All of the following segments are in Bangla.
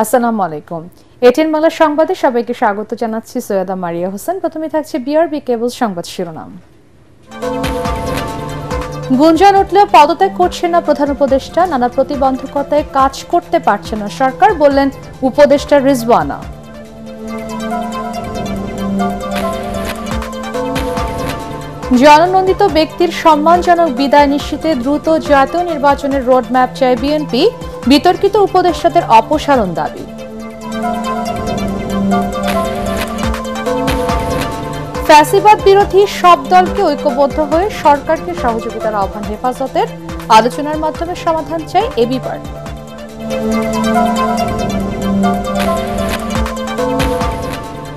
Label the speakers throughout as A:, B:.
A: আসসালামু আলাইকুম। এটিএন বাংলা সংবাদে সবাইকে স্বাগত জানাচ্ছি। সৈয়দা মারিয়া হোসেন। প্রথমে থাকছে বিআরবি কেবল সংবাদ শিরোনাম। গুঞ্জন উঠলেও পদত্যাগ করছেন না প্রধান উপদেষ্টা, নানা প্রতিবন্ধকতায় কাজ করতে পারছে না সরকার, বললেন উপদেষ্টা রিজওয়ানা। জননন্দিত ব্যক্তির সম্মানজনক বিদায় নিশ্চিতে দ্রুত জাতীয় নির্বাচনের রোডম্যাপ চায় বিএনপি, বিতর্কিত উপদেষ্টাদের অপসারণ দাবি। ফ্যাসিবাদ বিরোধী সব দলকে ঐক্যবদ্ধ হয়ে সরকারকে সহযোগিতার আহ্বান হেফাজতের, আলোচনার মাধ্যমে সমাধান চায় এবি পার্টি।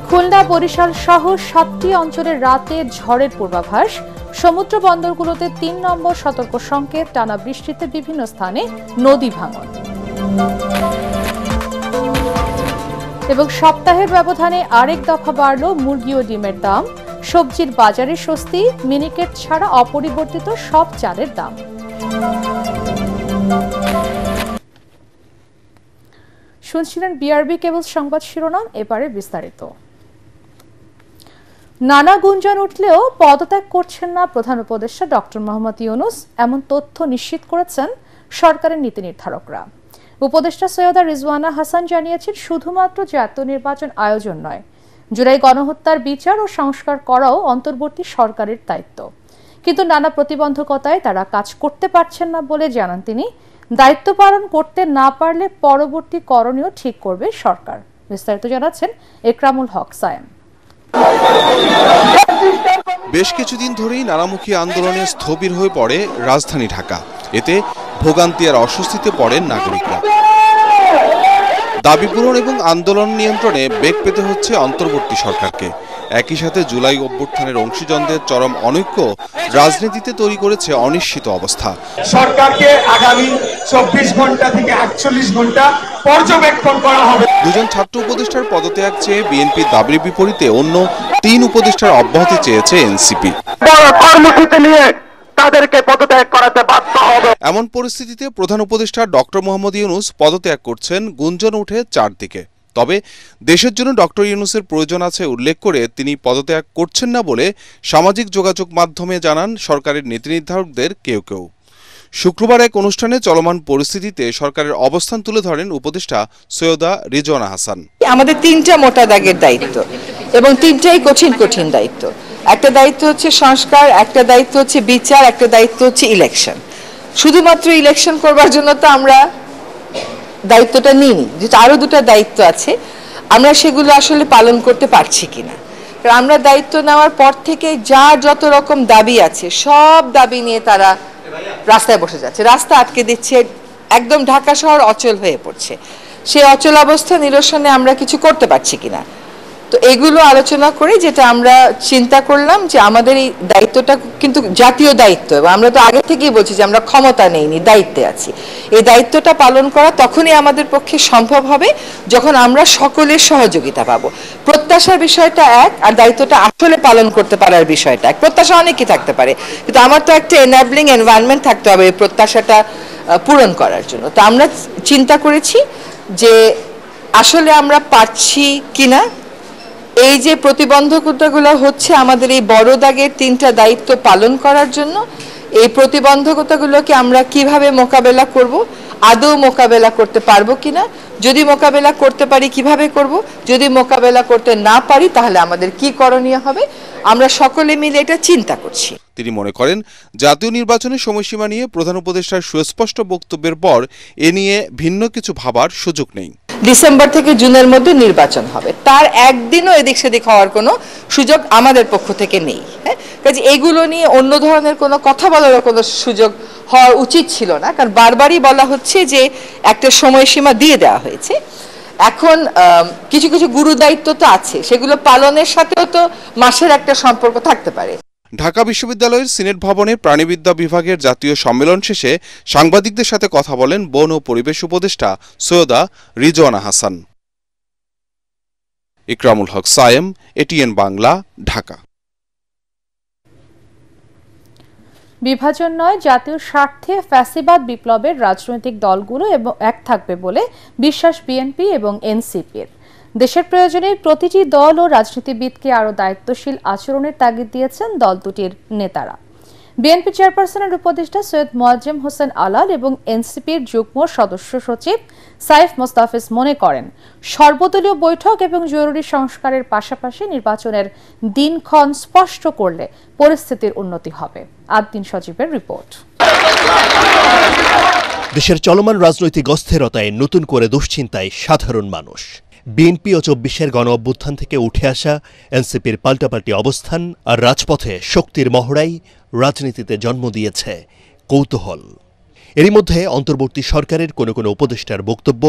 A: খুলনা বরিশাল সহ 7টি অঞ্চলের রাতে ঝড়ের পূর্বাভাস, সমুদ্র বন্দরগুলোতে 3 নম্বর সতর্ক সংকেত, টানা বৃষ্টিতে বিভিন্ন স্থানে নদী ভাঙন। এবং সপ্তাহের ব্যবধানে আরেক দফা বাড়ল মুরগি ও ডিমের দাম, সবজির বাজারে স্বস্তি, মিনিকেট ছাড়া অপরিবর্তিত সব চালের দাম। শুনছিলেন বিআরবি কেবল সংবাদ শিরোনাম, এবারে বিস্তারিত। নানা গুঞ্জন উঠলেও পদত্যাগ করছেন না প্রধান উপদেষ্টা ডক্টর মোহাম্মদ ইউনূস, এমন তথ্য নিশ্চিত করেছেন সরকারের নীতি নির্ধারকরা। উপদেষ্টা সৈয়দা রিজওয়ানা হাসান জানিয়েছেন, শুধুমাত্র জাতীয় নির্বাচন আয়োজন নয়, জুলাই গণহত্যার বিচার ও সংস্কার করাও অন্তর্বর্তী সরকারের দায়িত্ব। কিন্তু নানা প্রতিবন্ধকতায় তারা কাজ করতে পারছেন না বলে জানান তিনি। দায়িত্ব পালন করতে না পারলে পরবর্তী করণীয় ঠিক করবে সরকার। বিস্তারিত জানাচ্ছেন একরামুল হক সায়েম।
B: বেশ কিছুদিন ধরেই নানামুখী আন্দোলনে স্থবির হয়ে পড়ে রাজধানী ঢাকা। এতে ভোগান্তি আর অস্বস্তিতে পড়েন নাগরিকরা। দাবি পূরণ এবং আন্দোলন নিয়ন্ত্রণে বেগ পেতে হচ্ছে অন্তর্বর্তী সরকারকে। একই সাথে জুলাই অভ্যুত্থানের অংশীজনদের চরম অনৈক্য রাজনীতিতে তৈরি করেছে অনিশ্চিত অবস্থা।
C: সরকারকে আগামী 24 ঘন্টা থেকে 48 ঘন্টা পর্যবেক্ষণ করা হবে।
B: দুজন ছাত্র উপদেষ্টার পদত্যাগ চেয়ে বিএনপির দাবির বিপরীতে অন্য 3 উপদেষ্টার অব্যাহতি চেয়েছে এনসিপি।
C: কর্মসূচি নিয়ে তাদেরকে পদত্যাগ করাতে বাধ্য হবে।
B: এমন পরিস্থিতিতে প্রধান উপদেষ্টা ডক্টর মোহাম্মদ ইউনূস পদত্যাগ করছেন গুঞ্জন উঠে চারদিকে। তবে দেশের জন্য ডক্টর ইউনূসের প্রয়োজন আছে উল্লেখ করে তিনি পদত্যাগ করছেন না বলে সামাজিক যোগাযোগ মাধ্যমে জানান সরকারের নীতি নির্ধারকদের কেউ কেউ। শুক্রবার এক অনুষ্ঠানে চলমান পরিস্থিতিতে সরকারের অবস্থান তুলে ধরেন উপদেষ্টা সৈয়দা রিজওয়ানা হাসান।
D: আমাদের 3টা মোটা দাগের দায়িত্ব এবং 3টাই কঠিন কঠিন দায়িত্ব। একটা দায়িত্ব হচ্ছে সংস্কার, একটা দায়িত্ব হচ্ছে বিচার, একটা দায়িত্ব হচ্ছে ইলেকশন। শুধুমাত্র ইলেকশন করবার জন্য তো আমরা দায়িত্বটা নিইনি, যেটা আরো 2টা দায়িত্ব আছে, আমরা সেগুলো আসলে পালন করতে পারছি কিনা। কারণ আমরা দায়িত্ব নেওয়ার পর থেকে যার যত রকম দাবি আছে সব দাবি নিয়ে তারা রাস্তায় বসে যাচ্ছে, রাস্তা আটকে দিচ্ছে, একদম ঢাকা শহর অচল হয়ে পড়ছে। সেই অচল অবস্থা নিরসনে আমরা কিছু করতে পারছি কিনা, তো এগুলো আলোচনা করে যেটা আমরা চিন্তা করলাম যে আমাদের এই দায়িত্বটা কিন্তু জাতীয় দায়িত্ব, এবং আমরা তো আগে থেকেই বলছি যে আমরা ক্ষমতা নেইনি, দায়িত্বে আছি। এই দায়িত্বটা পালন করা তখনই আমাদের পক্ষে সম্ভব হবে যখন আমরা সকলের সহযোগিতা পাবো। প্রত্যাশার বিষয়টা এক, আর দায়িত্বটা আসলে পালন করতে পারার বিষয়টা এক। প্রত্যাশা অনেকই থাকতে পারে, কিন্তু আমার তো একটা এনাবলিং এনভায়রনমেন্ট থাকতে হবে এই প্রত্যাশাটা পূরণ করার জন্য। তো আমরা চিন্তা করেছি যে আসলে আমরা পারছি কিনা, এই যে প্রতিবন্ধকতাগুলো হচ্ছে আমাদের এই বড় দাগের 3টা দায়িত্ব পালন করার জন্য, এই প্রতিবন্ধকতাগুলোকে আমরা কিভাবে মোকাবেলা করব, আদৌ মোকাবেলা করতে পারবো কিনা, যদি মোকাবেলা করতে পারি কিভাবে করব, যদি মোকাবেলা করতে না পারি তাহলে আমাদের কি করণীয় হবে, আমরা সকলে মিলে এটা চিন্তা করছি।
B: তিনি মনে করেন, জাতীয় নির্বাচনের সময়সীমা নিয়ে প্রধান উপদেষ্টার সুস্পষ্ট বক্তব্যের পর এ নিয়ে ভিন্ন কিছু ভাবার সুযোগ নেই।
D: ডিসেম্বর থেকে জুনের মধ্যে নির্বাচন হবে, তার একদিনও এদিক সেদিক হওয়ার কোনো সুযোগ আমাদের পক্ষ থেকে নেই। কাজে এগুলো নিয়ে অন্য ধরনের কোনো কথা বলার কোনো সুযোগ হওয়া উচিত ছিল না, কারণ বারবারই বলা হচ্ছে যে একটা সময়সীমা দিয়ে দেওয়া হয়েছে। এখন কিছু কিছু গুরু দায়িত্ব তো আছে, সেগুলো পালনের সাথেও তো মাসের একটা সম্পর্ক থাকতে পারে।
B: ঢাকা বিশ্ববিদ্যালয়ের সিনেট ভবনে প্রাণীবিদ্যা বিভাগের জাতীয় সম্মেলন শেষে সাংবাদিকদের সাথে কথা বলেন বন ও পরিবেশ উপদেষ্টা সৈয়দা রিজওয়ানা হাসান। ইকরামুল হক সায়েম, এটিএন বাংলা, ঢাকা।
A: বিভাজন নয়, জাতীয় স্বার্থে ফ্যাসিবাদ বিপ্লবের রাজনৈতিক দলগুলো এবং এক থাকবে বলে বিশ্বাস বিএনপি এবং এনসিপির। দেশের প্রয়োজনে প্রতিটি দল ও রাজনীতিবিদকে আরও দায়িত্বশীল আচরণের তাগিদ দিয়েছেন দল দুটির নেতারা। বিএনপি চেয়ারপারসনের উপদেষ্টা সৈয়দ মোয়াজ্জেম হোসেন আলাল এবং এনসিপির যুগ্ম সদস্য সচিব সাইফ মোস্তাফিজ মনে করেন, সর্বদলীয় বৈঠক এবং জরুরি সংস্কারের পাশাপাশি নির্বাচনের দিনক্ষণ স্পষ্ট করলে পরিস্থিতির উন্নতি হবে। আদ্দিন সজীবের রিপোর্ট।
E: দেশের চলমান রাজনৈতিক অস্থিরতায় নতুন করে দুশ্চিন্তায় সাধারণ মানুষ। বিএনপি ও ২৪-এর গণ অভ্যুত্থান থেকে উঠে আসা এনসিপির পাল্টাপাল্টি অবস্থান আর রাজপথে শক্তির মহড়াই রাজনীতিতে জন্ম দিয়েছে কৌতূহল। এরই মধ্যে অন্তর্বর্তী সরকারের কোনো কোনো উপদেষ্টার বক্তব্য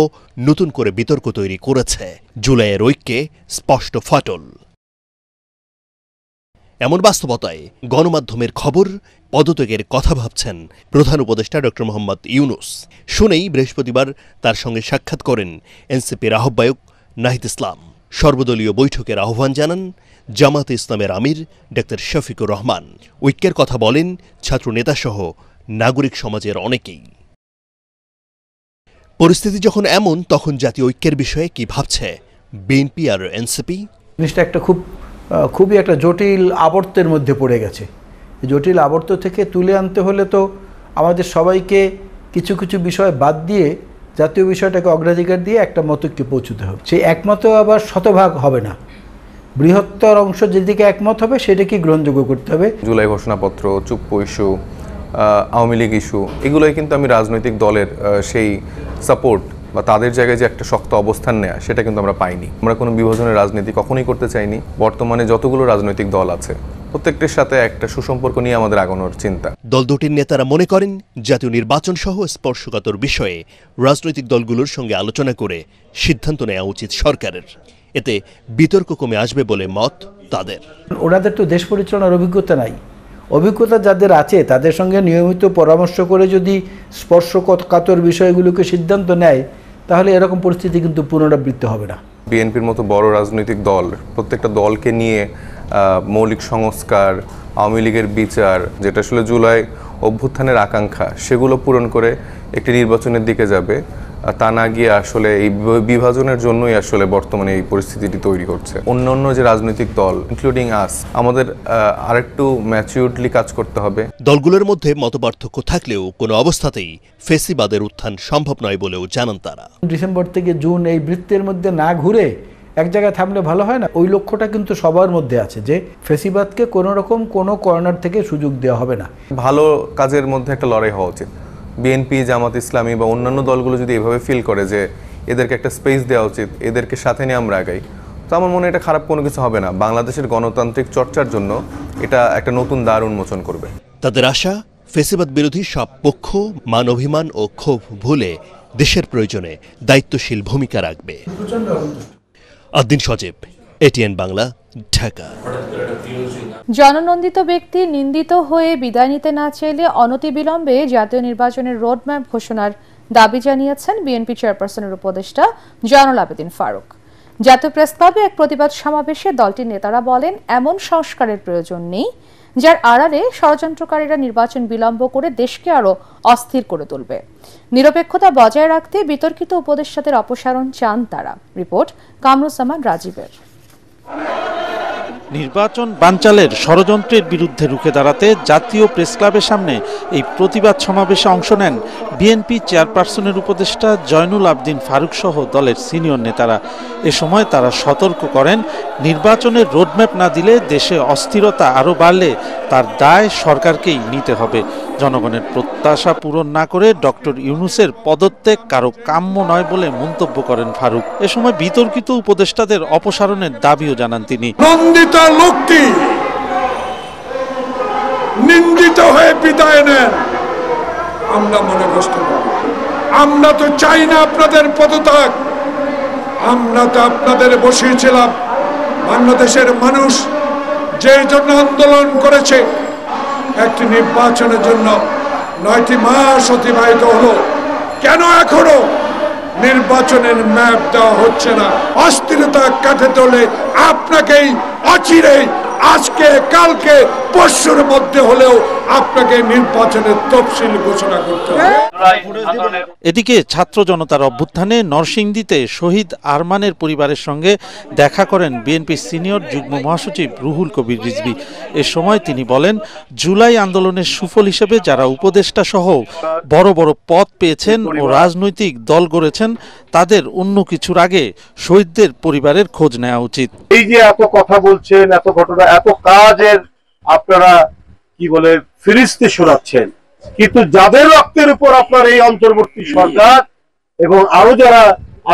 E: নতুন করে বিতর্ক তৈরি করেছে জুলাইয়ের ঐক্যে স্পষ্ট ফাটল। এমন বাস্তবতায় গণমাধ্যমের খবর, পদত্যাগের কথা ভাবছেন প্রধান উপদেষ্টা ডক্টর মোহাম্মদ ইউনূস। শুনেই বৃহস্পতিবার তার সঙ্গে সাক্ষাৎ করেন এনসিপির আহ্বায়ক নাহিদ ইসলাম। সর্বদলীয় বৈঠকের আহ্বান জানান জামাতে ইসলামের আমির ডক্টর শফিকুর রহমান। ঐক্যের কথা বলেন ছাত্রনেতাসহ নাগরিক সমাজের অনেকেই। পরিস্থিতি যখন এমন, তখন জাতীয় ঐক্যের বিষয়ে কি ভাবছে বিএনপি আর এনসিপি?
F: জিনিসটা একটা খুবই একটা জটিল আবর্তের মধ্যে পড়ে গেছে। এই জটিল আবর্ত থেকে তুলে আনতে হলে তো আমাদের সবাইকে কিছু কিছু বিষয় বাদ দিয়ে জাতীয় বিষয়টাকে অগ্রাধিকার দিয়ে একটা মতৈক্যে পৌঁছতে হবে। সেই একমত আবার শতভাগ হবে না, বৃহত্তর অংশ যেদিকে একমত হবে সেটাকে গ্রহণযোগ্য করতে হবে।
G: জুলাই ঘোষণাপত্র, চুপ্পু ইস্যু, আওয়ামী লীগ ইস্যু, এগুলোই কিন্তু আমি রাজনৈতিক দলের সেই সাপোর্ট বা তাদের জায়গায় যে একটা শক্ত অবস্থান নেয়া, সেটা কিন্তু আমরা পাইনি। আমরা কোনো বিভাজনের রাজনীতি কখনোই করতে চাইনি। বর্তমানে যতগুলো রাজনৈতিক দল আছে প্রত্যেকটির সাথে একটা সুসম্পর্ক নিয়ে আমাদের আগানোর চিন্তা।
E: দল দুটির নেতারা মনে করেন, জাতীয় নির্বাচন সহ স্পর্শকাতর বিষয়ে রাজনৈতিক দলগুলোর সঙ্গে আলোচনা করে সিদ্ধান্ত নেওয়া উচিত সরকারের। এতে বিতর্ক কমে আসবে বলে মত তাদের।
F: ওনাদের তো দেশ পরিচালনার অভিজ্ঞতা নাই। অভিজ্ঞতা যাদের আছে তাদের সঙ্গে নিয়মিত পরামর্শ করে যদি স্পর্শকাতর বিষয়গুলোকে সিদ্ধান্ত নেয়, তাহলে এরকম পরিস্থিতি কিন্তু পুনরাবৃত্তি হবে না।
G: বিএনপির মতো বড় রাজনৈতিক দল প্রত্যেকটা দলকে নিয়ে মৌলিক সংস্কার, আওয়ামী লীগের বিচার, যেটা আসলে জুলাই অভ্যুত্থানের আকাঙ্ক্ষা, সেগুলো পূরণ করে একটি নির্বাচনের দিকে যাবে। তা না গিয়ে আসলে এই বিভাজনের জন্যই আসলে বর্তমানে এই পরিস্থিতিটি তৈরি হচ্ছে। অন্যান্য যে রাজনৈতিক দল ইনক্লুডিং আস, আমাদের আরেকটু ম্যাচিউরডলি কাজ করতে হবে।
E: দলগুলোর মধ্যে মতপার্থক্য থাকলেও কোনো অবস্থাতেই ফেসিবাদের উত্থান সম্ভব নয় বলেও জানান তারা।
F: ডিসেম্বর থেকে জুন এই বৃত্তের মধ্যে না ঘুরে এক জায়গায় থামলে ভালো হয় না। ওই লক্ষ্যটা কিন্তু সবার মধ্যে আছে যে ফেসিবাদকে কোনো রকম কোনো কর্নার থেকে সুযোগ দেওয়া হবে না।
G: ভালো কাজের মধ্যে একটা লড়াই হওয়া উচিত। বিএনপি, জামাত ইসলামী বা অন্যান্য দলগুলো যদি এভাবে ফিল করে যে এদেরকে একটা স্পেস দেওয়া উচিত, এদেরকে সাথে নিয়ে আমরা আগাই, তো আমার মনে হয় এটা খারাপ কোনো কিছু হবে না। বাংলাদেশের গণতান্ত্রিক চর্চার জন্য এটা একটা নতুন দ্বার উন্মোচন করবে।
E: তাদের আশা, ফেসিবাদ বিরোধী সব পক্ষ মান অভিমান ও ক্ষোভ ভুলে দেশের প্রয়োজনে দায়িত্বশীল ভূমিকা রাখবে। আদ্দিন সজীব, এটিএন বাংলা, ঢাকা।
A: জননন্দিত ব্যক্তি নিন্দিত হয়ে বিদায় নিতে না চাইলে অনতিবিলম্বে জাতীয় নির্বাচনের রোডম্যাপ ঘোষণার দাবি জানিয়েছেন বিএনপি চেয়ারপারসনের উপদেষ্টা জয়নুল আবেদিন ফারুক। জাতীয় প্রেসক্লাবে এক প্রতিবাদ সমাবেশে দলটির নেতারা বলেন, এমন সংস্কারের প্রয়োজন নেই যার আড়ালে ষড়যন্ত্রকারীরা নির্বাচন বিলম্ব করে দেশকে আরও অস্থির করে তুলবে। নিরপেক্ষতা বজায় রাখতে বিতর্কিত উপদেষ্টাদের অপসারণ চান তারা। রিপোর্ট কামরুজ্জামান রাজীবের।
H: নির্বাচন বানচালের ষড়যন্ত্রের বিরুদ্ধে রুখে দাঁড়াতে জাতীয় প্রেসক্লাবের সামনে এই প্রতিবাদ সমাবেশে অংশ নেন বিএনপি চেয়ারপারসনের উপদেষ্টা জয়নুল আবেদিন ফারুক সহ দলের সিনিয়র নেতারা। এ সময় তারা সতর্ক করেন, নির্বাচনের রোডম্যাপ না দিলে দেশে অস্থিরতা আরও বাড়লে তার দায় সরকারকেই নিতে হবে। জনগণের প্রত্যাশা পূরণ না করে ডক্টর ইউনূসের পদত্যাগ কারো কাম্য নয় বলে মন্তব্য করেন ফারুক। এ সময় বিতর্কিত উপদেষ্টাদের অপসারণের দাবিও জানান তিনি।
C: নন্দিত লোকটি নিন্দিত হয়ে বিদায় নেন, আমরা মনে কষ্ট করি। আমরা তো চাই না আপনাদের পদত্যাগ, আমরা তো আপনাদের বসিয়েছিলাম। বাংলাদেশের মানুষ যে জন্য আন্দোলন করেছে, একটি নির্বাচনের জন্য 9টি মাস অতিবাহিত হলো, কেন এখনো নির্বাচনের ম্যাপ দেওয়া হচ্ছে না? অস্থিরতা কাটাতে হলে আপনাকেই অচিরেই আজকে কালকে পরশুর মধ্যে হলেও আপনাকে নির্বাচনের তফসিল ঘোষণা করতে হবে।
H: এদিকে ছাত্র জনতার অভ্যুত্থানে নরসিংদীতে শহীদ আরমানের পরিবারের সঙ্গে দেখা করেন বিএনপির সিনিয়র যুগ্ম মহাসচিব রুহুল কবির রিজভী। এ সময় তিনি বলেন, জুলাই আন্দোলনের সুফল হিসেবে যারা উপদেষ্টা সহ বড় বড় পদ পেয়েছেন ও রাজনৈতিক দল গড়েছেন, তাদের অন্য কিছুর আগে শহীদদের পরিবারের খোঁজ নেওয়া উচিত।
I: এই যে এত কথা বলছেন, এত ঘটনা, এত কাজের আপনারা কি বলে ফিরিস্তি শোনাচ্ছেন, কিন্তু যাদের রক্তের উপর আপনার এই অন্তর্বর্তী সরকার এবং আরো যারা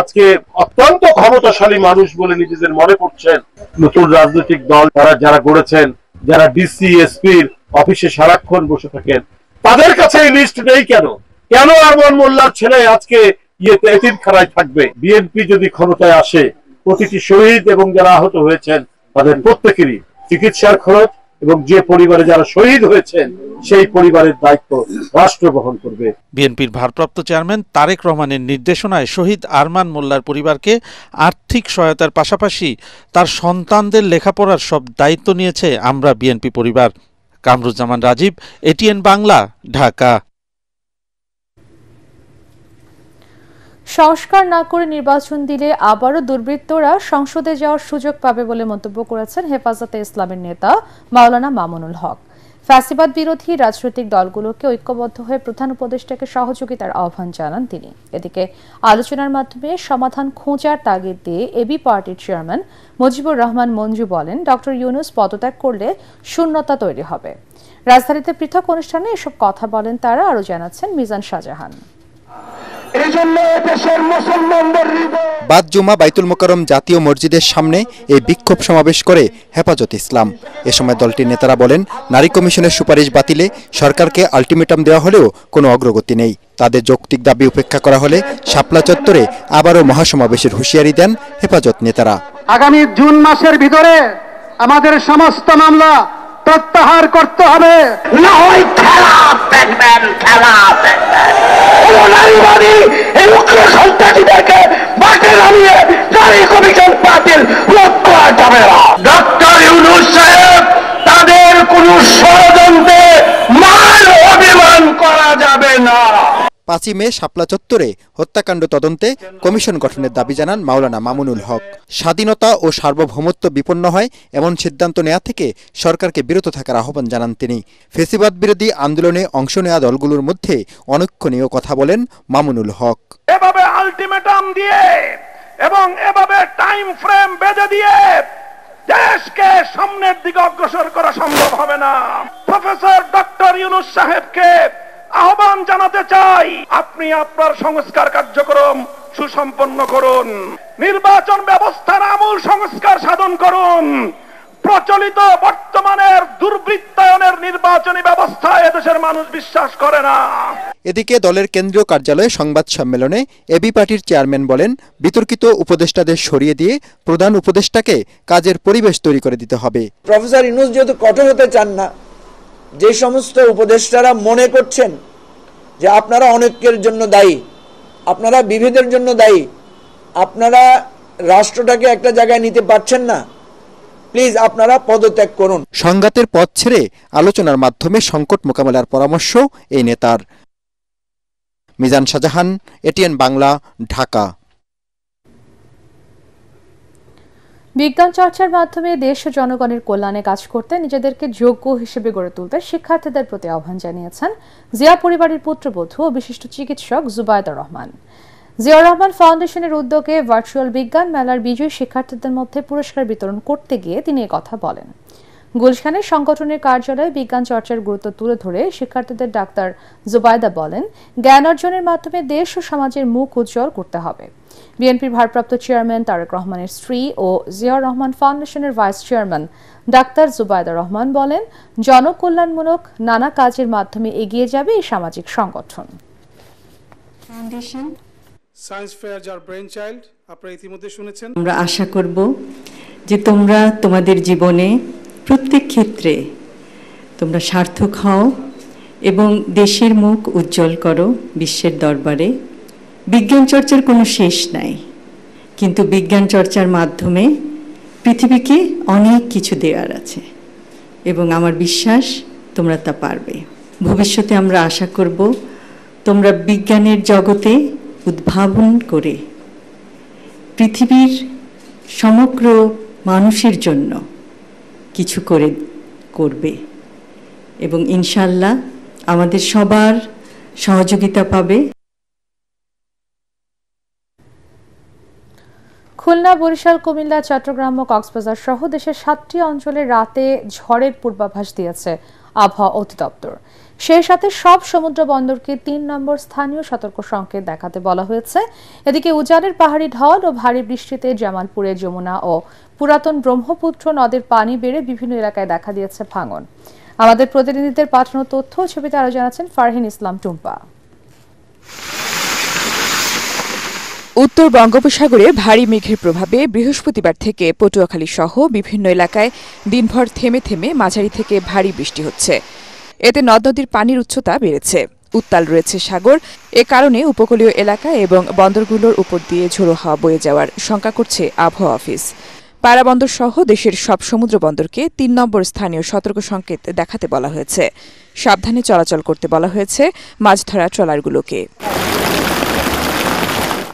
I: আজকে অত্যন্ত ক্ষমতাশালী মানুষ বলে নিজেদের মনে করছেন, নতুন রাজনৈতিক দল যারা গড়েছেন, যারা ডিসি এসপির অফিসে সারাক্ষণ বসে থাকেন, তাদের কাছে এই লিস্ট নেই কেন? কেন আরমান মোল্লার ছেলে আজকে এতিমখানায় থাকবে? বিএনপি যদি ক্ষমতায় আসে, প্রতিটি শহীদ এবং যারা আহত হয়েছেন তাদের প্রত্যেকেরই চিকিৎসার খরচ এবং যে পরিবারে যারা শহীদ হয়েছেন সেই পরিবারের দায়িত্ব রাষ্ট্র বহন করবে।
H: বিএনপির ভারপ্রাপ্ত চেয়ারম্যান তারেক রহমানের নির্দেশনায় শহীদ আরমান মোল্লার পরিবারকে আর্থিক সহায়তার পাশাপাশি তার সন্তানদের লেখাপড়ার সব দায়িত্ব নিয়েছে আমরা বিএনপি পরিবার। কামরুজ্জামান রাজীব, এটিএন বাংলা, ঢাকা।
A: সংস্কার না করে নির্বাচন দিলে আবারও দুর্বৃত্তরা সংসদে যাওয়ার সুযোগ পাবে বলে মন্তব্য করেছেন হেফাজতে ইসলামের নেতা মাওলানা মামুনুল হক। ফ্যাসিবাদ বিরোধী রাজনৈতিক দলগুলোকে ঐক্যবদ্ধ হয়ে প্রধান উপদেষ্টাকে সহযোগিতার আহ্বান জানান তিনি। এদিকে আলোচনার মাধ্যমে সমাধান খোঁজার তাগিদ দিয়ে এবি পার্টির চেয়ারম্যান মুজিবুর রহমান মঞ্জু বলেন, ডক্টর ইউনূস পদত্যাগ করলে শূন্যতা তৈরি হবে। রাজধানীতে পৃথক অনুষ্ঠানে এসব কথা বলেন তারা। আরও জানাচ্ছেন মিজান শাহজাহান।
J: বাদ জুমা বাইতুল মোকাররম জাতীয় মসজিদের সামনে এই বিক্ষোভ সমাবেশ করে হেফাজত ইসলাম। এ সময় দলটির নেতারা বলেন, নারী কমিশনের সুপারিশ বাতিলে সরকারকে আলটিমেটাম দেওয়া হলেও কোনো অগ্রগতি নেই। তাদের যৌক্তিক দাবি উপেক্ষা করা হলে শাপলা চত্বরে আবারও মহাসমাবেশের হুঁশিয়ারি দেন হেফাজত নেতারা।
K: আগামী জুন মাসের ভিতরে আমাদের সমস্ত মামলা প্রত্যাহার করতে হবে, না হয় খেলা দেখবেন, খেলা দেখবেন। নারীবাদী এই উগ্র সন্ত্রাসীদেরকে মাঠে নামিয়ে নারী কমিশন বাতিল রোধ করা যাবে না। ডক্টর ইউনূস সাহেব, তাদের কোনো ষড়যন্ত্রে মান অভিমান করা যাবে না।
J: 5ই মে শাপলা চত্বরে হত্যাকাণ্ড তদন্তে কমিশন গঠনের দাবি জানান মাওলানা মামুনুল হক। স্বাধীনতা ও সার্বভৌমত্ব বিপন্ন হয় এমন সিদ্ধান্ত নেওয়া থেকে সরকারকে বিরত থাকার আহ্বান জানান তিনি। ফ্যাসিবাদ বিরোধী আন্দোলনে অংশ নেওয়া দলগুলোর মধ্যে অনৈক্যনীয় কথা বলেন মামুনুল হক।
I: এভাবে আলটিমেটাম দিয়ে এবং এভাবে টাইম ফ্রেম বেঁধে দিয়ে দেশকে সামনের দিকে অগ্রসর করা সম্ভব হবে না। প্রফেসর ডক্টর ইউনূস সাহেবকে আহ্বান জানাতে চাই, আপনি আপনার সংস্কার কার্যক্রম সুসম্পন্ন করুন, নির্বাচন ব্যবস্থার আমূল সংস্কার সাধন করুন। প্রচলিত বর্তমানের দুর্বৃত্তায়নের নির্বাচনী ব্যবস্থায় এদেশের মানুষ বিশ্বাস করে না।
J: এদিকে দলের কেন্দ্রীয় কার্যালয়ে সংবাদ সম্মেলনে এবি পার্টির চেয়ারম্যান বলেন, বিতর্কিত উপদেষ্টাদের সরিয়ে দিয়ে প্রধান উপদেষ্টাকে কাজের পরিবেশ তৈরি করে দিতে হবে।
L: প্রফেসর ইউনূস যেহেতু কঠোর হতে চান না, যে সমস্ত উপদেষ্টারা মনে করছেন যে আপনারা অনৈক্যের জন্য দায়ী, আপনারা বিভেদের জন্য দায়ী, আপনারা রাষ্ট্রটাকে একটা জায়গায় নিতে পারছেন না, প্লিজ আপনারা পদত্যাগ করুন।
J: সংঘাতের পথ ছেড়ে আলোচনার মাধ্যমে সংকট মোকাবেলার পরামর্শ এই নেতার। মিজান শাহজাহান, এটিএন বাংলা, ঢাকা।
A: বিজ্ঞান চর্চার মাধ্যমে দেশ ও জনগণের কল্যাণে কাজ করতে নিজেদেরকে যোগ্য হিসেবে গড়ে তুলতে শিক্ষার্থীদের প্রতি আহ্বান জানিয়েছেন জিয়া পরিবারের পুত্রবধূ ও বিশিষ্ট চিকিৎসক জুবায়দা রহমান। জিয়া রহমান ফাউন্ডেশনের উদ্যোগে ভার্চুয়াল বিজ্ঞান মেলার বিজয়ী শিক্ষার্থীদের মধ্যে পুরস্কার বিতরণ করতে গিয়ে তিনি কথা বলেন। গুলশানের সংগঠনের কার্যালয়ে বিজ্ঞান চর্চার গুরুত্ব তুলে ধরে শিক্ষার্থীদের ডাক্তার জুবায়দা বলেন, জ্ঞান অর্জনের মাধ্যমে দেশ ও সমাজের মুখ উজ্জ্বল করতে হবে। বিএনপির ভারপ্রাপ্ত চেয়ারম্যান তারেক রহমানের স্ত্রী ও জিয়া রহমান ফাউন্ডেশনের vice chairman doctor Zubaida Rahman বলেন, জনকল্যাণমূলক নানা কাজের মাধ্যমে এগিয়ে যাবে এই সামাজিক সংগঠন।
M: সায়েন্স ফেয়ার যার ব্রেন চাইল্ড আপনারা ইতিমধ্যে শুনেছেন।
N: আমরা আশা করব যে তোমরা তোমাদের জীবনে প্রত্যেক ক্ষেত্রে তোমরা সার্থক হও এবং দেশের মুখ উজ্জ্বল করো বিশ্বের দরবারে। বিজ্ঞান চর্চার কোনো শেষ নাই, কিন্তু বিজ্ঞান চর্চার মাধ্যমে পৃথিবীকে অনেক কিছু দেওয়ার আছে এবং আমার বিশ্বাস তোমরা তা পারবে। ভবিষ্যতে আমরা আশা করব তোমরা বিজ্ঞানের জগতে উদ্ভাবন করে পৃথিবীর সমগ্র মানুষের জন্য কিছু করবে এবং ইনশাআল্লাহ আমাদের সবার সহযোগিতা পাবে।
A: খুলনা, বরিশাল, কুমিল্লা, চট্টগ্রাম ও কক্সবাজার সহ দেশের 7টি অঞ্চলে রাতে ঝড়ের পূর্বাভাস দিয়েছে আবহাওয়া অধিদপ্তর। সেই সাথে সব সমুদ্র বন্দরকে 3 নম্বর স্থানীয় সতর্ক সংকেত দেখাতে বলা হয়েছে। এদিকে উজানের পাহাড়ি ঢল ও ভারী বৃষ্টিতে জামালপুরে যমুনা ও পুরাতন ব্রহ্মপুত্র নদের পানি বেড়ে বিভিন্ন এলাকায় দেখা দিয়েছে ভাঙন। আমাদের প্রতিনিধিদের পাঠানো তথ্য ও ছবিতে আরো জানাচ্ছেন ফারহিন ইসলাম টুম্পা।
O: উত্তর বঙ্গোপসাগরে ভারী মেঘের প্রভাবে বৃহস্পতিবার থেকে পটুয়াখালী সহ বিভিন্ন এলাকায় দিনভর থেমে থেমে মাঝারি থেকে ভারী বৃষ্টি হচ্ছে। এতে নদ নদীর পানির উচ্চতা বেড়েছে, উত্তাল রয়েছে সাগর। এ কারণে উপকূলীয় এলাকা এবং বন্দরগুলোর উপর দিয়ে ঝোড়ো হাওয়া বয়ে যাওয়ার শঙ্কা করছে আবহাওয়া অফিস। পায়রা বন্দর সহ দেশের সব সমুদ্র বন্দরকে 3 নম্বর স্থানীয় সতর্ক সংকেত দেখাতে বলা হয়েছে। সাবধানে চলাচল করতে বলা হয়েছে মাছ ধরা ট্রলারগুলোকে।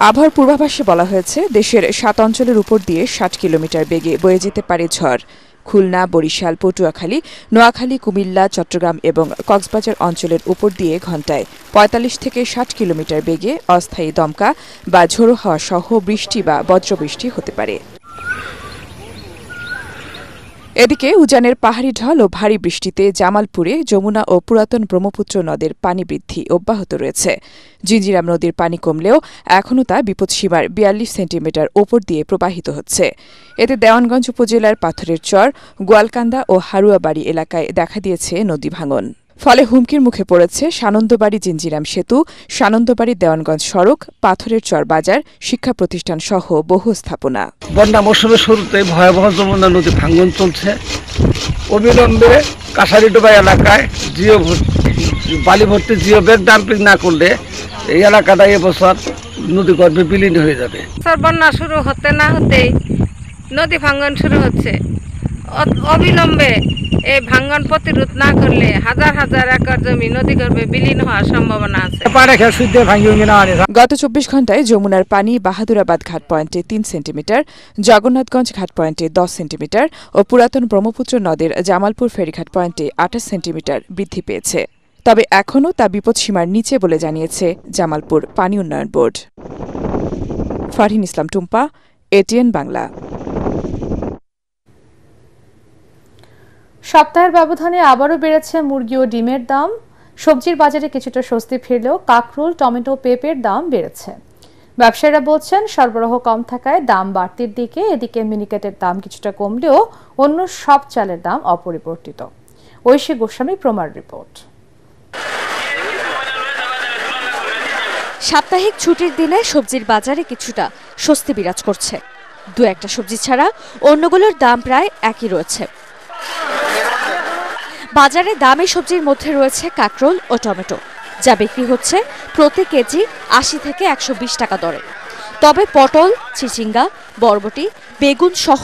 O: আবহাওয়ার পূর্বাভাসে বলা হয়েছে দেশের 7 অঞ্চলের উপর দিয়ে 60 কিলোমিটার বেগে বয়ে যেতে পারে ঝড়। খুলনা, বরিশাল, পটুয়াখালী, নোয়াখালী, কুমিল্লা, চট্টগ্রাম এবং কক্সবাজার অঞ্চলের উপর দিয়ে ঘণ্টায় 45 থেকে 60 কিলোমিটার বেগে অস্থায়ী দমকা বা ঝোড়ো হাওয়া সহ বৃষ্টি বা বজ্রবৃষ্টি হতে পারে। এদিকে উজানের পাহাড়ি ঢল ও ভারী বৃষ্টিতে জামালপুরে যমুনা ও পুরাতন ব্রহ্মপুত্র নদের পানি বৃদ্ধি অব্যাহত রয়েছে। জিঞ্জিরাম নদীর পানি কমলেও এখনও তা বিপদসীমার 42 সেন্টিমিটার ওপর দিয়ে প্রবাহিত হচ্ছে। এতে দেওয়ানগঞ্জ উপজেলার পাথরের চর, গোয়ালকান্দা ও হারুয়াবাড়ি এলাকায় দেখা দিয়েছে নদী ভাঙন। ফলে হুমকির মুখে পড়েছে সানন্দবাড়ি জিঞ্জিরাম সেতু, সানন্দবাড়ি দেওয়ানগঞ্জ সড়ক, পাথরের চর বাজার, শিক্ষা প্রতিষ্ঠান সহ বহু স্থাপনা।
K: বন্যা মৌসুমের শুরুতে ভয়াবহ যমুনা নদী ভাঙন চলছে। অবিলম্বে কাছারিডোবা এলাকায় বালি ভর্তি জিও ব্যাগ ডাম্পিং না করলে এই এলাকাটা এবছর নদীগর্ভে বিলীন হয়ে যাবে।
P: বন্যা শুরু হতে না হতেই নদী ভাঙন শুরু হচ্ছে। অবিলম্বে এই ভাঙন প্রতিরোধ না করলে হাজার হাজার একর জমি নদীগর্ভে বিলীন হওয়ার সম্ভাবনা আছে।
O: গত 24 ঘণ্টায় যমুনার পানি বাহাদুরাবাদ ঘাট পয়েন্টে 3 সেন্টিমিটার, জগন্নাথগঞ্জ ঘাট পয়েন্টে 10 সেন্টিমিটার ও পুরাতন ব্রহ্মপুত্র নদের জামালপুর ফেরিঘাট পয়েন্টে 28 সেন্টিমিটার বৃদ্ধি পেয়েছে। তবে এখনও তা বিপদসীমার নিচে বলে জানিয়েছে জামালপুর পানি উন্নয়ন বোর্ড। ফারহিন ইসলাম টুম্পা, এটিএন বাংলা।
A: সপ্তাহের ব্যবধানে আবারও বেড়েছে মুরগি ও ডিমের দাম। সবজির বাজারে কিছুটা স্বস্তি ফিরলেও কাঁকরোল, টমেটো, পেঁপের দাম বেড়েছে। ব্যবসায়ীরা বলছেন সরবরাহ কম থাকায় দাম বাড়তির দিকে। এদিকে মিনিকেটের দাম কিছুটা কমলেও অন্য সব চালের দাম অপরিবর্তিত। ঐশী গোস্বামী প্রমার রিপোর্ট।
Q: সাপ্তাহিক ছুটির দিনে সবজির বাজারে কিছুটা স্বস্তি বিরাজ করছে। দু একটা সবজি ছাড়া অন্যগুলোর দাম প্রায় একই রয়েছে। বাজারে দামি সবজির মধ্যে রয়েছে কাঁকরোল ও টমেটো, যা বিক্রি হচ্ছে প্রতি কেজি 80 থেকে 120 টাকা দরে। তবে পটল, চিচিঙ্গা, বরবটি, বেগুন সহ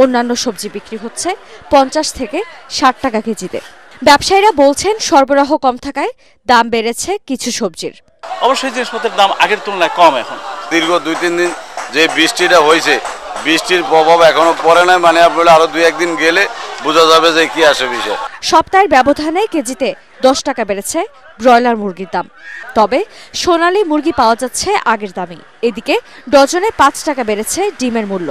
Q: অন্যান্য সবজি বিক্রি হচ্ছে 50 থেকে 60 টাকা কেজিতে। ব্যবসায়ীরা বলছেন সরবরাহ কম থাকায় দাম বেড়েছে কিছু সবজির।
R: অবশ্যই জিনিসপত্রের দাম আগের তুলনায় কম এখন। দীর্ঘ 2-3 দিন যে বৃষ্টিটা হয়েছে, বৃষ্টির প্রভাব এখনো পড়ে নাই, মানে আপনারা আরো 2-1 দিন গেলে বোঝা যাবে যে কি আসে বিষয়।
Q: সপ্তাহের ব্যবধানে কেজিতে 10 টাকা বেড়েছে ব্রয়লার মুরগির দাম। তবে সোনালী মুরগি পাওয়া যাচ্ছে আগের দামেই। এদিকে ডজনে 5 টাকা বেড়েছে ডিমের মূল্য।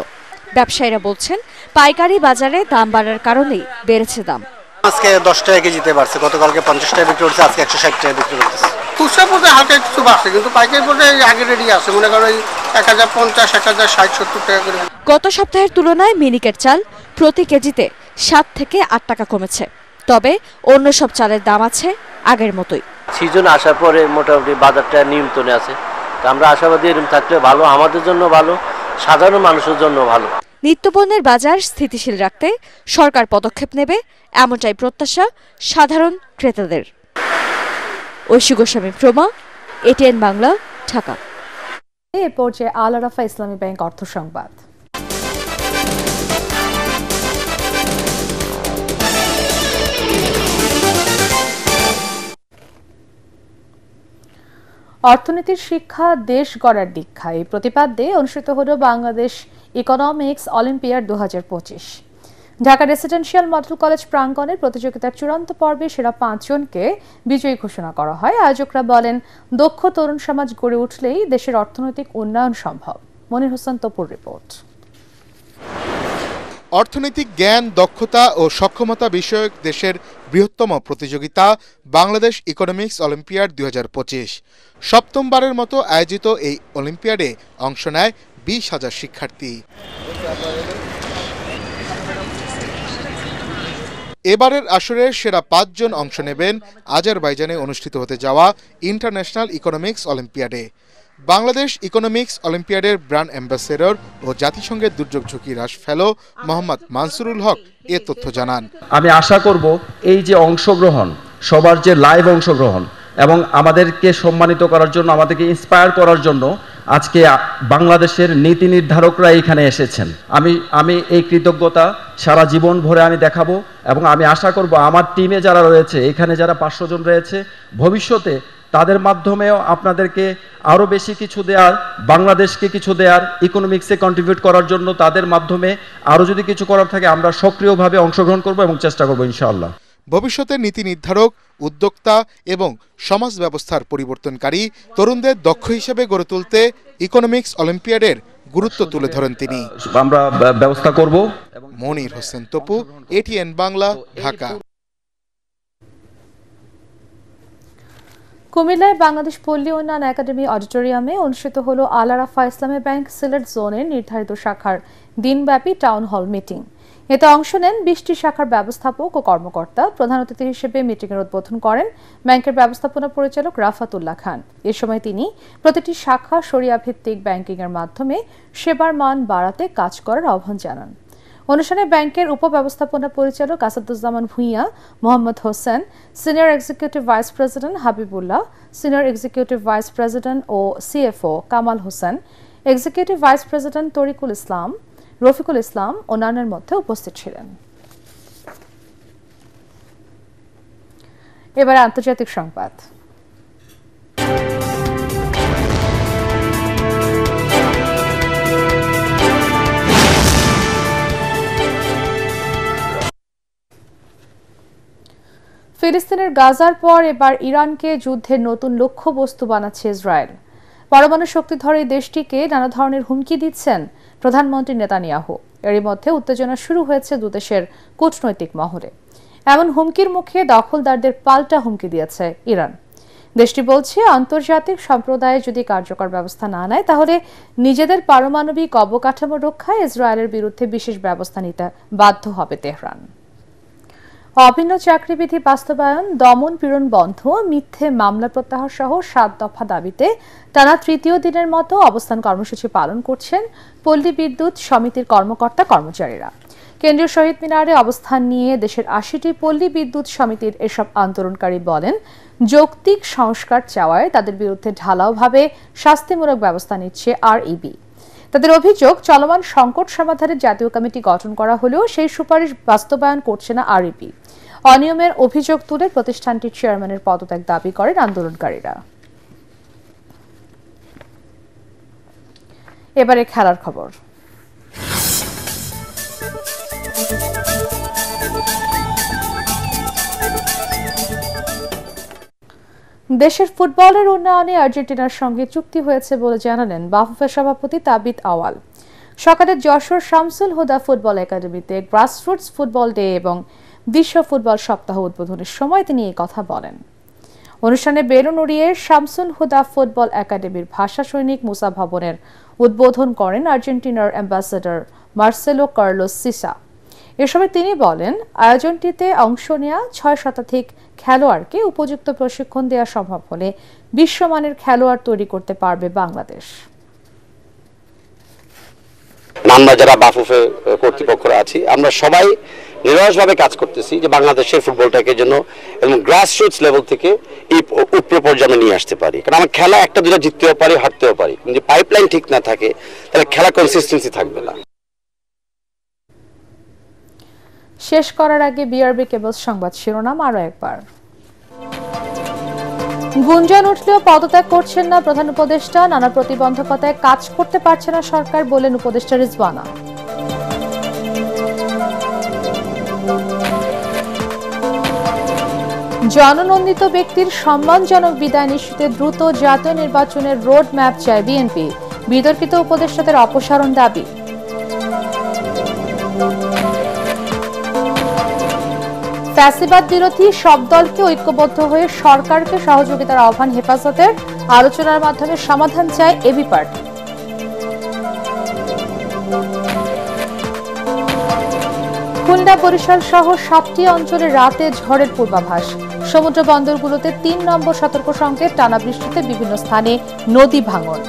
Q: ব্যবসায়ীরা বলছেন পাইকারি বাজারে দাম বাড়ার কারণেই বেড়েছে দাম।
S: আজকে 10 টাকা কেজিতে বাড়ছে, গতকালকে 50 টাকা বিক্রি করছে, আজকে 160 টাকা বিক্রি করতেছে।
T: খুচরা পর্যায়ে হালকা কিছু বাড়ছে, কিন্তু পাইকারি পর্যায়ে আগের রেডি আছে, মনে করো 1050, 1060, 70 টাকা করে।
Q: গত সপ্তাহের তুলনায় মিনিকেট চাল প্রতি কেজিতে 7 থেকে 8 টাকা কমেছে। তবে অন্য সব চালের দাম আছে আগের মতোই।
U: সিজন আসার পরে মোটামুটি বাজারটা নিয়ন্ত্রণে আছে। আমরা আশাবাদী এরকম থাকলে ভালো, আমাদের জন্য ভালো, সাধারণ মানুষের জন্য ভালো।
Q: নিত্যপণ্যের বাজার স্থিতিশীল রাখতে সরকার পদক্ষেপ নেবে, এমনটাই প্রত্যাশা সাধারণ ক্রেতাদের। ঐশী গোস্বামী প্রমা, এটিএন বাংলা, ঢাকা।
A: এ পর্যায়ে আল আরাফা ইসলামী ব্যাংক অর্থ সংবাদ। অর্থনীতির শিক্ষা দেশ গড়ার দীক্ষা এই প্রতিপাদ্যে অনুষ্ঠিত হল Bangladesh economics olympiad 2025। Dhaka residential model college প্রাঙ্গণে প্রতিযোগিতার চূড়ান্ত পর্বে সেরা 5 জনকে বিজয়ী ঘোষণা করা হয়। আয়োজকরা বলেন, দক্ষ তরুণ সমাজ গড়ে উঠলেই দেশের অর্থনৈতিক উন্নয়ন সম্ভব। মনির হোসেন তপুর রিপোর্ট।
D: অর্থনৈতিক জ্ঞান, দক্ষতা ও সক্ষমতা বিষয়ক দেশের বৃহত্তম প্রতিযোগিতা বাংলাদেশ ইকোনমিক্স অলিম্পিয়াড 2025। সপ্তমবারের মতো আয়োজিত এই অলিম্পিয়াডে অংশ নেয় 20,000 শিক্ষার্থী। এবারের আসরের সেরা 5 জন অংশ নেবেন আজারবাইজানে অনুষ্ঠিত হতে যাওয়া ইন্টারন্যাশনাল ইকোনমিক্স অলিম্পিয়াডে। বাংলাদেশ ইকোনমিক্স অলিম্পিয়াডের ব্র্যান্ড অ্যাম্বাসেডর ও জাতিসংঘের দুর্যোগ ঝুঁকি হ্রাস ফেলো মোহাম্মদ মানসুরুল হক এ তথ্য জানান।
V: আমি আশা করব এই যে অংশগ্রহণ, সবার যে লাইভ অংশগ্রহণ এবং আমাদেরকে সম্মানিত করার জন্য, আমাদেরকে ইন্সপায়ার করার জন্য আজকে বাংলাদেশের নীতি নির্ধারকরা এখানে এসেছেন। আমি এই কৃতজ্ঞতা সারা জীবন ভরে আমি দেখাবো এবং আমি আশা করব আমার টিমে যারা রয়েছে, এখানে যারা 500 জন রয়েছে, ভবিষ্যতে তাদের মাধ্যমেও আপনাদেরকে আরও বেশি কিছু দেওয়ার, বাংলাদেশকে কিছু দেওয়ার, ইকোনমিক্সে কন্ট্রিবিউট করার জন্য তাদের মাধ্যমে আরও যদি কিছু করার থাকে আমরা সক্রিয়ভাবে অংশগ্রহণ করব এবং চেষ্টা করব ইনশাআল্লাহ।
D: ভবিষ্যতে নীতি নির্ধারক, উদ্যোক্তা এবং সমাজ ব্যবস্থার পরিবর্তনকারী তরুণদের দক্ষ হিসেবে গড়ে তুলতে ইকোনমিক্স অলিম্পিয়াডের গুরুত্ব তুলে ধরেন তিনি।
V: আমরা ব্যবস্থা করব।
D: মনির হোসেন তপু, এটিএন বাংলা, ঢাকা।
A: কুমিল্লায় বাংলাদেশ পল্লী উন্নয়ন একাডেমি অডিটোরিয়ামে অনুষ্ঠিত হল আল আরাফা ইসলামী ব্যাংক সিলেট জোনের নির্ধারিত শাখার দিনব্যাপী টাউন হল মিটিং। এতে অংশ নেন 20টি শাখার ব্যবস্থাপক ও কর্মকর্তা। প্রধান অতিথি হিসেবে মিটিংয়ের উদ্বোধন করেন ব্যাংকের ব্যবস্থাপনা পরিচালক রাফাতুল্লাহ খান। এ সময় তিনি প্রতিটি শাখা শরিয়া ভিত্তিক ব্যাংকিংয়ের মাধ্যমে সেবার মান বাড়াতে কাজ করার আহ্বান জানান। অনুষ্ঠানে ব্যাংকের উপব্যবস্থাপনা পরিচালক Asaduzzaman Bhuiyan, Mohammad Hossain, senior executive vice president Habibullah, senior executive vice president ও CFO Kamal Hossain, executive vice president Tariqul Islam, Rafiqul Islam অন্যান্যের মধ্যে উপস্থিত ছিলেন। এবার আন্তর্জাতিক সংবাদ। ফিলিস্তিনের গাজার পর এবার ইরানকে যুদ্ধের নতুন লক্ষ্যবস্তু বানাচ্ছে ইসরায়েল। পরমাণু শক্তিধর এই দেশটিকে নানা ধরনের হুমকি দিচ্ছেন প্রধানমন্ত্রী নেতানিয়াহু। এরই মধ্যে উত্তেজনা শুরু হয়েছে দুদেশের কূটনৈতিক মহলে। এমন হুমকির মুখে দখলদারদের পাল্টা হুমকি দিয়েছে ইরান। দেশটি বলছে, আন্তর্জাতিক সম্প্রদায় যদি কার্যকর ব্যবস্থা না নেয় তাহলে নিজেদের পারমাণবিক অবকাঠামো রক্ষায় ইসরায়েলের বিরুদ্ধে বিশেষ ব্যবস্থা নিতে বাধ্য হবে তেহরান। অভিন্ন চাকরিবিধি বাস্তবায়ন, দমন পীড়ন বন্ধ, মিথ্যে মামলা প্রত্যাহার সহ 7 দফা দাবিতে টানা তৃতীয় দিনের মতো অবস্থান কর্মসূচি পালন করছেন পল্লী বিদ্যুৎ সমিতির কর্মকর্তা কর্মচারীরা। কেন্দ্রীয় শহীদ মিনারে অবস্থান নিয়ে দেশের 80টি পল্লী বিদ্যুৎ সমিতির এসব আন্দোলনকারী বলেন, যৌক্তিক সংস্কার চাওয়ায় তাদের বিরুদ্ধে ঢালাওভাবে শাস্তিমূলক ব্যবস্থা নিচ্ছে আরইবি। তাদের অভিযোগ, চলমান সংকট সমাধানের জাতীয় কমিটি গঠন করা হলেও সেই সুপারিশ বাস্তবায়ন করছে না আরইবি। অনিয়মের অভিযোগ তুলে প্রতিষ্ঠানটির চেয়ারম্যানের পদত্যাগ দাবি করেন আন্দোলনকারীরা। এবারে খেলার খবর। দেশের ফুটবলের উন্নয়নে আর্জেন্টিনার সঙ্গে চুক্তি হয়েছে বলে জানালেন বাফুফের সভাপতি তাবিত আওয়াল। সকালে যশোর শামসুল হুদা ফুটবল একাডেমিতে গ্রাসরুটস ফুটবল ডে এবং বিশ্ব ফুটবল সপ্তাহ উদ্বোধনের সময় তিনি এই কথা বলেন। অনুষ্ঠানে বেলুন উড়িয়ে শামসুল হুদা ফুটবল একাডেমির ভাষা সৈনিক মুসা ভবনের উদ্বোধন করেন আর্জেন্টিনার অ্যাম্বাসেডর মার্সেলো কার্লোস সিসা। এ সময় তিনি বলেন, আয়োজনটিতে অংশ নেওয়া 6 শতাধিক খেলোয়াড়কে উপযুক্ত প্রশিক্ষণ দেওয়া সম্ভব হলে বিশ্বমানের খেলোয়াড় তৈরি করতে পারবে বাংলাদেশ।
W: আমরা যারা বাফুফে কর্তৃপক্ষরা আছি, আমরা সবাই নিরলসভাবে কাজ করতেছি যে বাংলাদেশের ফুটবলটাকে জন্য এবং গ্রাসরুটস লেভেল থেকে এই উপরে পর্যায়ে নিয়ে আসতে পারি। কারণ আমরা খেলা একটা দুটা জিততেও পারি, হারতেও পারি, কিন্তু পাইপলাইন ঠিক না থাকে তাহলে খেলা কনসিস্টেন্সি থাকবে না।
A: শেষ করার আগে বিআরবি কেবলস সংবাদ শিরোনাম আরো একবার। গুঞ্জন উঠলেও পদত্যাগ করছেন না প্রধান উপদেষ্টা, নানা প্রতিবন্ধকতায় কাজ করতে পারছে না সরকার বলেন উপদেষ্টা রিজওয়ানা। জননন্দিত ব্যক্তির সম্মানজনক বিদায় নিশ্চিতে দ্রুত জাতীয় নির্বাচনের রোড ম্যাপ চায় বিএনপি, বিতর্কিত উপদেষ্টাদের অপসারণ দাবি। ফ্যাসিবাদ বিরোধী সব দলকে ঐক্যবদ্ধ হয়ে সরকারকে সহযোগিতার আহ্বান হেফাজতের, আলোচনার মাধ্যমে সমাধান চায় এবি পার্টি। খুলনা বরিশাল সহ 7টি অঞ্চলে রাতে ঝড়ের পূর্বাভাস, সমুদ্র বন্দরগুলোতে 3 নম্বর সতর্ক সংকেত, টানা বৃষ্টিতে বিভিন্ন স্থানে নদী ভাঙন।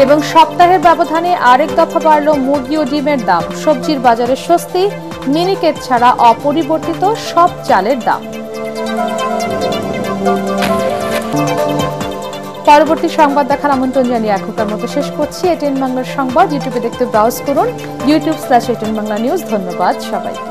A: এবং সপ্তাহের ব্যবধানে আরেক দফা বাড়ল মুরগি ও ডিমের দাম, সবজির বাজারে স্বস্তি, মিনিকেট ছাড়া অপরিবর্তিত সব চালের দাম। পরবর্তী সংবাদ দেখার আমন্ত্রণ জানিয়ে এখনকার মতো শেষ করছি। এটিএন বাংলার সংবাদ ইউটিউবে দেখতে ব্রাউজ করুন, youtube/ATN Bangla News। ধন্যবাদ সবাইকে।